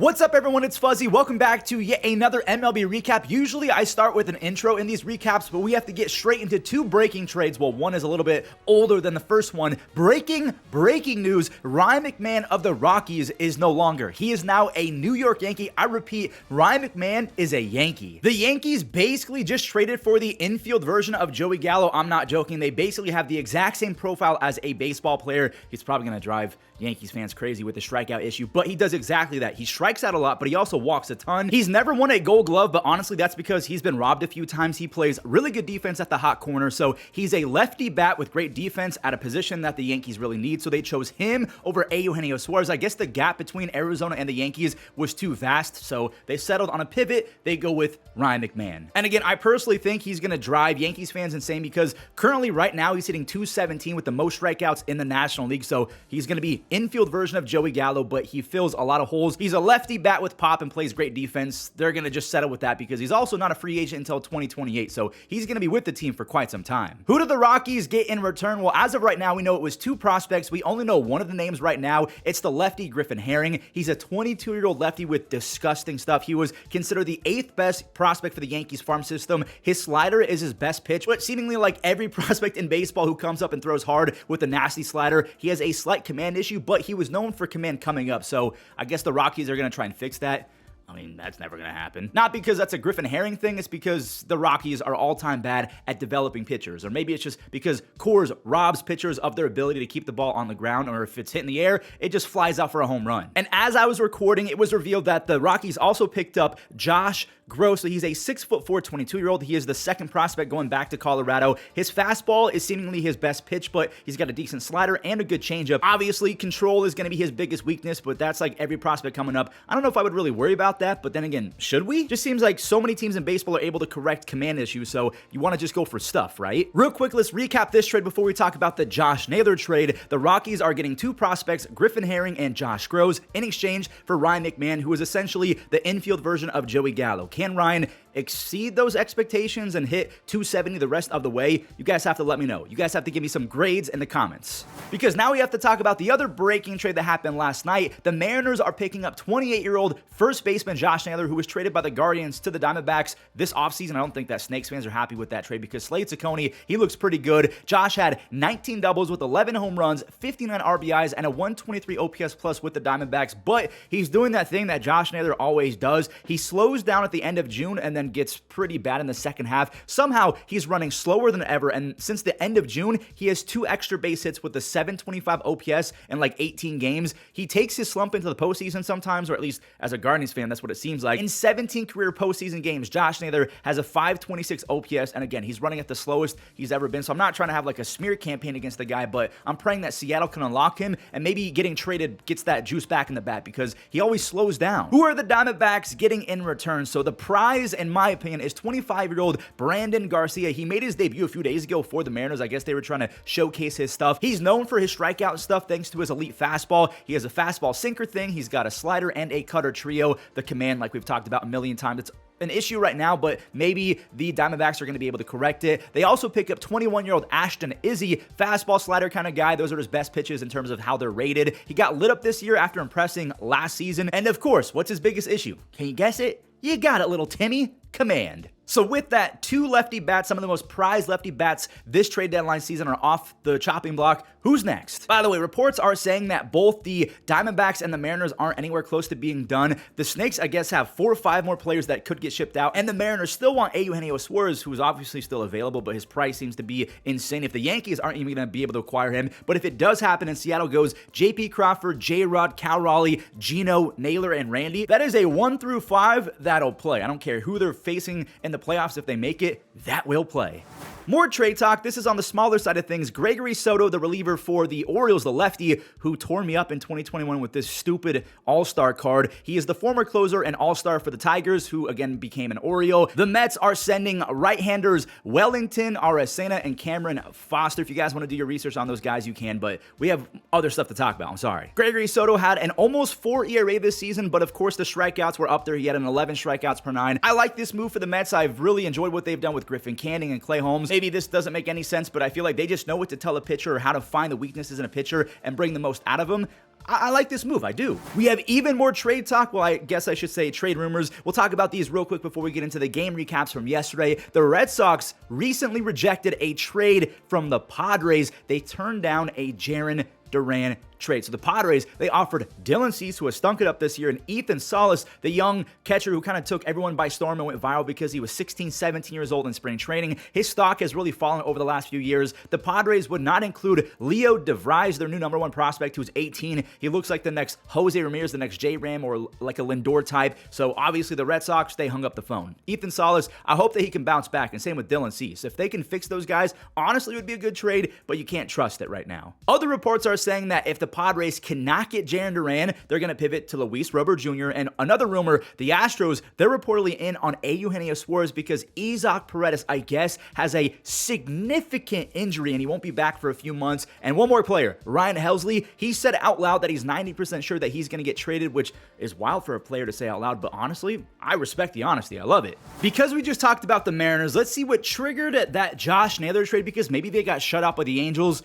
What's up, everyone? It's Fuzzy. Welcome back to yet another MLB recap. Usually I start with an intro in these recaps, but we have to get straight into two breaking trades. Well, one is a little bit older than the first one. Breaking news. Ryan McMahon of the Rockies is no longer. He is now a New York Yankee. I repeat, Ryan McMahon is a Yankee. The Yankees basically just traded for the infield version of Joey Gallo. I'm not joking. They basically have the exact same profile as a baseball player. He's probably going to drive Yankees fans crazy with the strikeout issue, but he does exactly that. He strikes out a lot, but he also walks a ton. He's never won a Gold Glove, but honestly, that's because he's been robbed a few times. He plays really good defense at the hot corner, so he's a lefty bat with great defense at a position that the Yankees really need, so they chose him over Eugenio Suarez. I guess the gap between Arizona and the Yankees was too vast, so they settled on a pivot. They go with Ryan McMahon. And again, I personally think he's going to drive Yankees fans insane because currently, right now, he's hitting .217 with the most strikeouts in the National League, so he's going to be infield version of Joey Gallo, but he fills a lot of holes. He's a lefty bat with pop and plays great defense. They're going to just settle with that because he's also not a free agent until 2028, so he's going to be with the team for quite some time. Who did the Rockies get in return? Well, as of right now, we know it was two prospects. We only know one of the names right now. It's the lefty Griffin Herring. He's a 22-year-old lefty with disgusting stuff. He was considered the 8th best prospect for the Yankees farm system. His slider is his best pitch, but seemingly like every prospect in baseball who comes up and throws hard with a nasty slider, he has a slight command issue, but he was known for command coming up, so I guess the Rockies are going to try and fix that. I mean, that's never going to happen. Not because that's a Griffin Herring thing, it's because the Rockies are all-time bad at developing pitchers. Or maybe it's just because Cortes robs pitchers of their ability to keep the ball on the ground, or if it's hit in the air, it just flies out for a home run. And as I was recording, it was revealed that the Rockies also picked up Josh Gross. So he's a 6'4", 22-year-old. He is the second prospect going back to Colorado. His fastball is seemingly his best pitch, but he's got a decent slider and a good changeup. Obviously, control is going to be his biggest weakness, but that's like every prospect coming up. I don't know if I would really worry about that, but then again, should we? Just seems like so many teams in baseball are able to correct command issues, so you want to just go for stuff, right? Real quick, let's recap this trade before we talk about the Josh Naylor trade. The Rockies are getting two prospects, Griffin Herring and Josh Gross, in exchange for Ryan McMahon, who is essentially the infield version of Joey Gallo. Can Ryan exceed those expectations and hit 270 the rest of the way? You guys have to let me know. You guys have to give me some grades in the comments. Because now we have to talk about the other breaking trade that happened last night. The Mariners are picking up 28-year-old first baseman Josh Naylor, who was traded by the Guardians to the Diamondbacks this offseason. I don't think that Snakes fans are happy with that trade because Slade Ciccone, he looks pretty good. Josh had 19 doubles with 11 home runs, 59 RBIs, and a 123 OPS plus with the Diamondbacks, but he's doing that thing that Josh Naylor always does. He slows down at the end of June and then gets pretty bad in the second half. Somehow, he's running slower than ever, and since the end of June, he has 2 extra base hits with the 725 OPS in like 18 games. He takes his slump into the postseason sometimes, or at least as a Guardians fan, that's what it seems like. In 17 career postseason games, Josh Naylor has a 526 OPS, and again, he's running at the slowest he's ever been, so I'm not trying to have like a smear campaign against the guy, but I'm praying that Seattle can unlock him, and maybe getting traded gets that juice back in the bat, because he always slows down. Who are the Diamondbacks getting in return? So the prize, in my opinion, is 25-year-old Brandyn Garcia. He made his debut a few days ago for the Mariners. I guess they were trying to showcase his stuff. He's known for his strikeout stuff thanks to his elite fastball. He has a fastball sinker thing. He's got a slider and a cutter trio. The command, like we've talked about a million times, it's an issue right now, but maybe the Diamondbacks are going to be able to correct it. They also pick up 21-year-old Ashton, Izzi, fastball slider kind of guy. Those are his best pitches in terms of how they're rated. He got lit up this year after impressing last season. And of course, what's his biggest issue? Can you guess it? You got it, little Timmy. Command. So with that, 2 lefty bats, some of the most prized lefty bats this trade deadline season are off the chopping block. Who's next? By the way, reports are saying that both the Diamondbacks and the Mariners aren't anywhere close to being done. The Snakes, I guess, have 4 or 5 more players that could get shipped out, and the Mariners still want Eugenio Suarez, who is obviously still available, but his price seems to be insane if the Yankees aren't even going to be able to acquire him. But if it does happen and Seattle goes JP Crawford, JRod, Cal Raleigh, Gino, Naylor, and Randy, that is a 1 through 5 that'll play. I don't care who they're facing in the playoffs. If they make it, that will play. More trade talk. This is on the smaller side of things. Gregory Soto, the reliever for the Orioles, the lefty, who tore me up in 2021 with this stupid All-Star card. He is the former closer and All-Star for the Tigers, who again became an Oriole. The Mets are sending right-handers Wellington, Aracena, and Cameron Foster. If you guys want to do your research on those guys, you can, but we have other stuff to talk about. I'm sorry. Gregory Soto had an almost 4 ERA this season, but of course the strikeouts were up there. He had an 11 strikeouts per 9. I like this move for the Mets. I've really enjoyed what they've done with Griffin Canning and Clay Holmes. Maybe this doesn't make any sense, but I feel like they just know what to tell a pitcher or how to find the weaknesses in a pitcher and bring the most out of them. I like this move. I do. We have even more trade talk. Well, I guess I should say trade rumors. We'll talk about these real quick before we get into the game recaps from yesterday. The Red Sox recently rejected a trade from the Padres. They turned down a Jarren Duran trade. So the Padres, they offered Dylan Cease, who has stunk it up this year, and Ethan Salas, the young catcher who kind of took everyone by storm and went viral because he was 16, 17 years old in spring training. His stock has really fallen over the last few years. The Padres would not include Leo DeVries, their new #1 prospect, who's 18. He looks like the next Jose Ramirez, the next J-Ram, or like a Lindor type. So obviously the Red Sox, they hung up the phone. Ethan Salas, I hope that he can bounce back, and same with Dylan Cease. If they can fix those guys, honestly, it would be a good trade, but you can't trust it right now. Other reports are saying that if the Padres cannot get Jarren Duran, they're going to pivot to Luis Robert Jr. And another rumor, the Astros, they're reportedly in on Eugenio Suarez because Isaac Paredes, I guess, has a significant injury and he won't be back for a few months. And one more player, Ryan Helsley, he said out loud that he's 90% sure that he's going to get traded, which is wild for a player to say out loud, but honestly, I respect the honesty. I love it. Because we just talked about the Mariners, let's see what triggered that Josh Naylor trade, because maybe they got shut out by the Angels.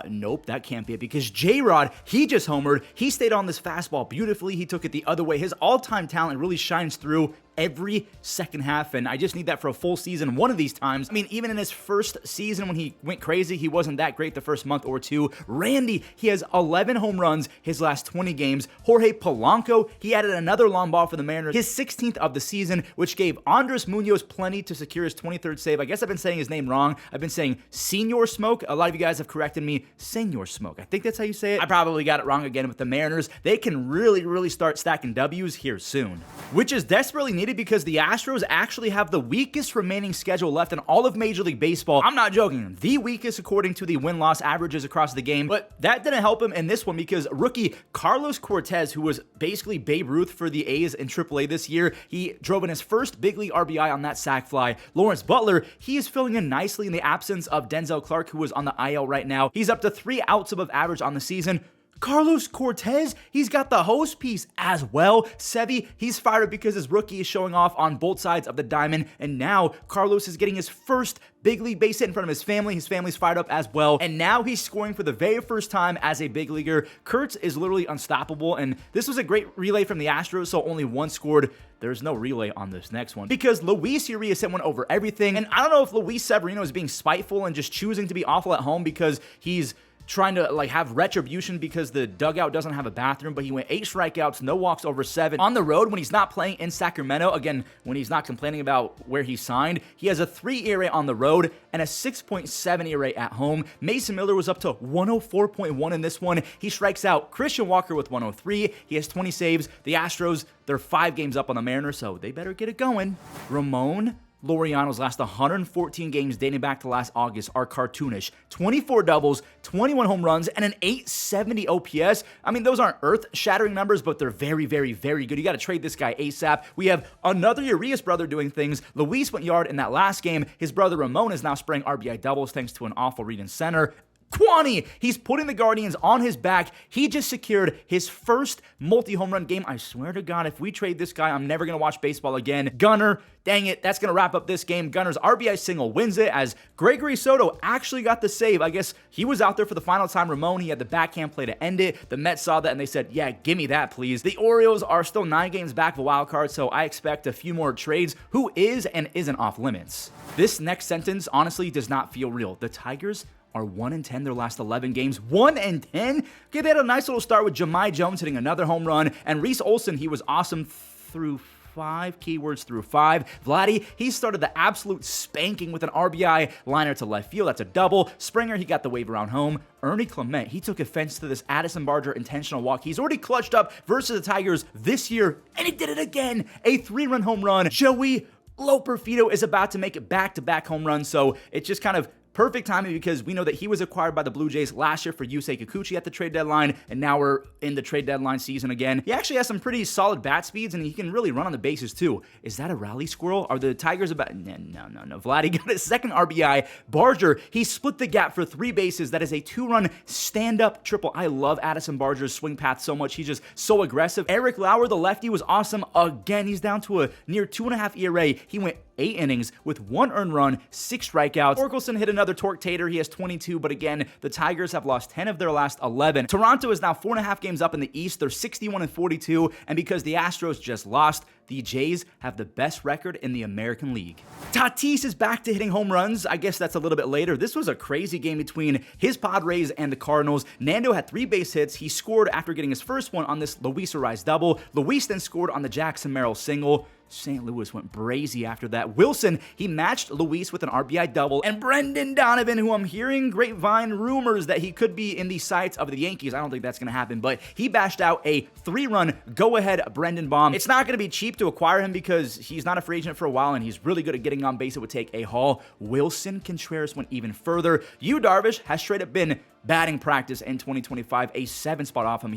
Nope, that can't be it, because JRod, he just homered. He stayed on this fastball beautifully. He took it the other way. His all-time talent really shines through every second half, and I just need that for a full season one of these times. I mean, even in his first season when he went crazy, he wasn't that great the first month or two. Randy, he has 11 home runs his last 20 games. Jorge Polanco, he added another long ball for the Mariners, his 16th of the season, which gave Andres Munoz plenty to secure his 23rd save. I guess I've been saying his name wrong. I've been saying Senior Smoke. A lot of you guys have corrected me. Senor Smoke. I think that's how you say it. I probably got it wrong again with the Mariners. They can really start stacking W's here soon, which is desperately needed because the Astros actually have the weakest remaining schedule left in all of Major League Baseball. I'm not joking. The weakest according to the win-loss averages across the game, but that didn't help him in this one because rookie Carlos Cortes, who was basically Babe Ruth for the A's in AAA this year, he drove in his first big league RBI on that sac fly. Lawrence Butler, he is filling in nicely in the absence of Denzel Clark, who is on the IL right now. He's up to 3 outs above average on the season. Carlos Cortes, he's got the host piece as well. Sevy, he's fired up because his rookie is showing off on both sides of the diamond, and now Carlos is getting his first big league base hit in front of his family. His family's fired up as well, and now he's scoring for the very first time as a big leaguer. Kurtz is literally unstoppable, and this was a great relay from the Astros, so only one scored. There's no relay on this next one because Luis Urias sent one over everything, and I don't know if Luis Severino is being spiteful and just choosing to be awful at home because he's trying to have retribution because the dugout doesn't have a bathroom, but he went 8 strikeouts, no walks over 7. On the road, when he's not playing in Sacramento, again, when he's not complaining about where he signed, he has a 3 ERA on the road and a 6.7 ERA at home. Mason Miller was up to 104.1 in this one. He strikes out Christian Walker with 103. He has 20 saves. The Astros, they're 5 games up on the Mariners, so they better get it going. Ramon Urias' last 114 games dating back to last August are cartoonish. 24 doubles, 21 home runs, and an 870 OPS. I mean, those aren't earth-shattering numbers, but they're very good. You got to trade this guy ASAP. We have another Urias brother doing things. Luis went yard in that last game. His brother Ramon is now spraying RBI doubles thanks to an awful read in center. Kwani, he's putting the Guardians on his back. He just secured his first multi-home run game. I swear to God, if we trade this guy, I'm never going to watch baseball again. Gunner, dang it, that's going to wrap up this game. Gunner's RBI single wins it as Gregory Soto actually got the save. I guess he was out there for the final time. Ramon, he had the backhand play to end it. The Mets saw that and they said, yeah, give me that, please. The Orioles are still 9 games back of a wild card, so I expect a few more trades. Who is and isn't off limits? This next sentence honestly does not feel real. The Tigers are 1-10 their last 11 games. 1-10? Okay, they had a nice little start with Jahmai Jones hitting another home run, and Reese Olson, he was awesome through 5. Keywords through 5. Vladdy, he started the absolute spanking with an RBI liner to left field. That's a double. Springer, he got the wave around home. Ernie Clement, he took offense to this Addison Barger intentional walk. He's already clutched up versus the Tigers this year, and he did it again. A 3-run home run. Joey Loperfido is about to make it back-to-back home runs, so it's just kind of perfect timing because we know that he was acquired by the Blue Jays last year for Yusei Kikuchi at the trade deadline, and now we're in the trade deadline season again. He actually has some pretty solid bat speeds, and he can really run on the bases too. Is that a rally squirrel? Are the Tigers about... No. Vladdy got his second RBI. Barger, he split the gap for 3 bases. That is a 2-run stand-up triple. I love Addison Barger's swing path so much. He's just so aggressive. Eric Lauer, the lefty, was awesome again. He's down to a near 2.5 ERA. He went 8 innings with 1 earned run, 6 strikeouts. Torkelson hit another torque tater. He has 22, but again, the Tigers have lost 10 of their last 11. Toronto is now 4.5 games up in the East. They're 61-42, and because the Astros just lost, the Jays have the best record in the American League. Tatis is back to hitting home runs. I guess that's a little bit later. This was a crazy game between his Padres and the Cardinals. Nando had 3 base hits. He scored after getting his first one on this Luis Urias double. Luis then scored on the Jackson Merrill single. St. Louis went brazy after that. Wilson, he matched Luis with an RBI double. And Brendan Donovan, who I'm hearing grapevine rumors that he could be in the sights of the Yankees. I don't think that's going to happen, but he bashed out a 3-run go-ahead Brendan bomb. It's not going to be cheap to acquire him because he's not a free agent for a while, and he's really good at getting on base. It would take a haul. Wilson Contreras went even further. Yu Darvish has straight up been batting practice in 2025, a 7 spot off him.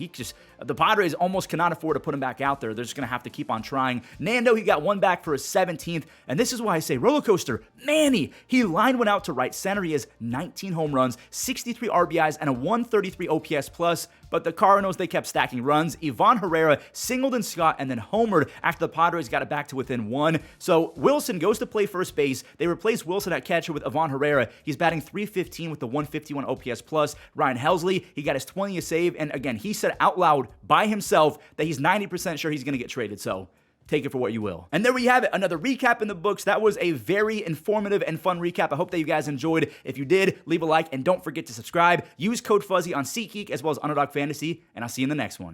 The Padres almost cannot afford to put him back out there. They're just going to have to keep on trying. Nando, he got 1 back for his 17th, and this is why I say roller coaster. Manny, he lined one out to right center. He has 19 home runs, 63 RBIs, and a 133 OPS plus, but the Cardinals, they kept stacking runs. Ivan Herrera singled and Scott and then homered after the Padres got it back to within 1. So Wilson goes to play first base. They replace Wilson at catcher with Ivan Herrera. He's batting .315 with the 151 OPS plus. Ryan Helsley, he got his 20th save, and again, he said out loud by himself that he's 90% sure he's going to get traded, so take it for what you will. And there we have it, another recap in the books. That was a very informative and fun recap. I hope that you guys enjoyed. If you did, leave a like, and don't forget to subscribe. Use code Fuzzy on SeatGeek as well as Underdog Fantasy, and I'll see you in the next one.